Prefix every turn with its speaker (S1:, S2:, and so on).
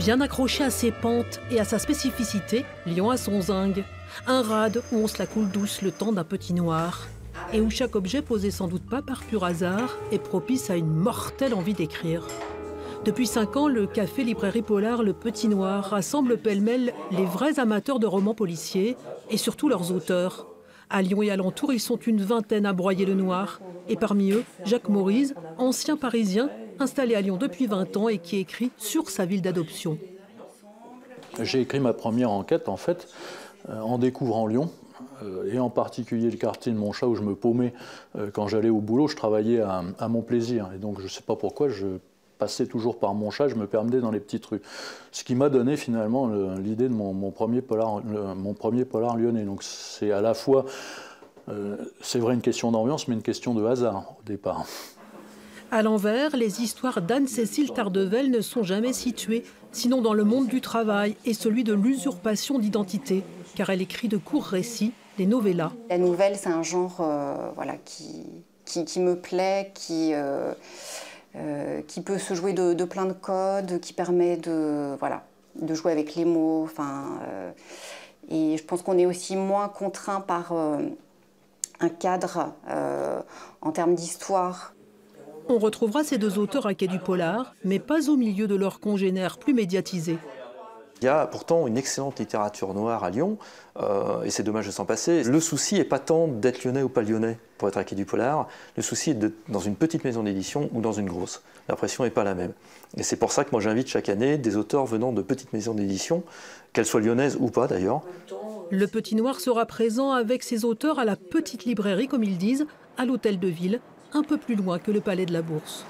S1: Bien accroché à ses pentes et à sa spécificité, Lyon a son zinc. Un rade où on se la coule douce le temps d'un petit noir. Et où chaque objet posé sans doute pas par pur hasard est propice à une mortelle envie d'écrire. Depuis 5 ans, le café librairie polar Le Petit Noir rassemble pêle-mêle les vrais amateurs de romans policiers et surtout leurs auteurs. À Lyon et alentour, ils sont une vingtaine à broyer le noir. Et parmi eux, Jacques Maurice, ancien Parisien, installé à Lyon depuis 20 ans et qui écrit sur sa ville d'adoption.
S2: J'ai écrit ma première enquête, en fait, en découvrant Lyon, et en particulier le quartier de Montchat où je me paumais quand j'allais au boulot. Je travaillais à mon plaisir. Et donc, je ne sais pas pourquoi, je passais toujours par Montchat, je me permettais dans les petites rues. Ce qui m'a donné finalement l'idée de mon premier polar lyonnais. Donc, c'est à la fois, c'est vrai, une question d'ambiance, mais une question de hasard au départ.
S1: À l'envers, les histoires d'Anne-Cécile Tardevel ne sont jamais situées, sinon dans le monde du travail et celui de l'usurpation d'identité, car elle écrit de courts récits, des novellas.
S3: La nouvelle, c'est un genre voilà, qui me plaît, qui peut se jouer de plein de codes, qui permet de jouer avec les mots. Et je pense qu'on est aussi moins contraint par un cadre en termes d'histoire.
S1: On retrouvera ces deux auteurs à Quai du Polar, mais pas au milieu de leurs congénères plus médiatisés.
S4: Il y a pourtant une excellente littérature noire à Lyon, et c'est dommage de s'en passer. Le souci n'est pas tant d'être lyonnais ou pas lyonnais pour être à Quai du Polar, le souci est d'être dans une petite maison d'édition ou dans une grosse. La pression n'est pas la même. Et c'est pour ça que moi j'invite chaque année des auteurs venant de petites maisons d'édition, qu'elles soient lyonnaises ou pas d'ailleurs.
S1: Le Petit Noir sera présent avec ses auteurs à la petite librairie, comme ils disent, à l'Hôtel de Ville, un peu plus loin que le Palais de la Bourse.